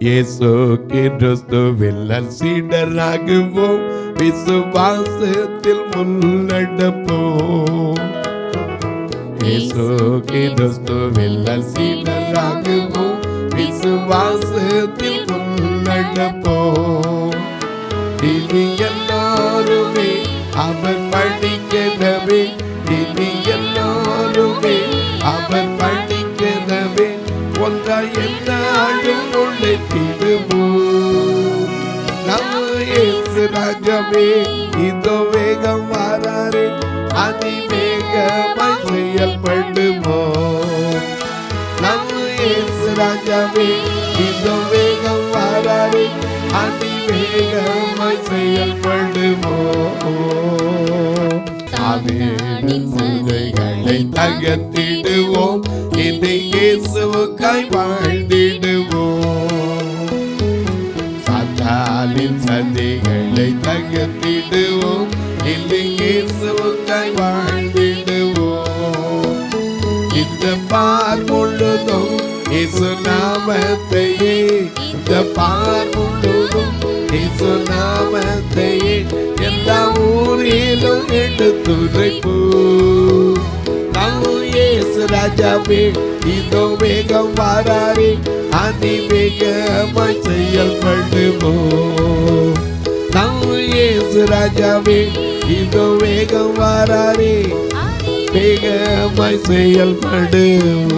இயேசு கிறிஸ்துவில் சீடராகுவோம், விசுவாசத்தில் முன்னெடுப்போம். இயேசு கிறிஸ்துவில் சீடராகுவோம், விசுவாசத்தில் முன்னெடுப்போம். இனி எல்லாருமே அவர் படிக்கவே, இனி எல்லாருமே அவர் படிக்கவே, ஒன்றாய் எல்லாரும் உழைத்திடுவோம். நம்ம இயேசு ராஜாவே இதோ வேகம் வராரே, அதிவேகமாய் செயல்படுவோம். நம்ம இயேசு ராஜாவே இதோ வேகம் வராரே, அதிவேகமாய் செயல்படுவோம். சாத்தானின் சதைகளை தகர்த்திடுவோம், இதை இயேசுவுக்காய் வாழ்ந்திடுவோம். சாத்தானின் சதைகளை தகர்த்திடுவோம், இதை இயேசுவுக்காய் வாழ்ந்திடுவோம். இந்த பார் முழுதும் இயேசு நாமத்தையே, இந்த பார் முழுதும் இயேசு நாமத்தையே எல்லா ஊரிலும் எடுத்துரைப்போம். நம்ம இயேசு ராஜாவே இதோ வேகம் வராரே, அதிவேகமாய் செயல்படுவோம். நம்ம இயேசு ராஜாவே இதோ வேகம் வராரே, வேகமாய் செயல்படுவோம்.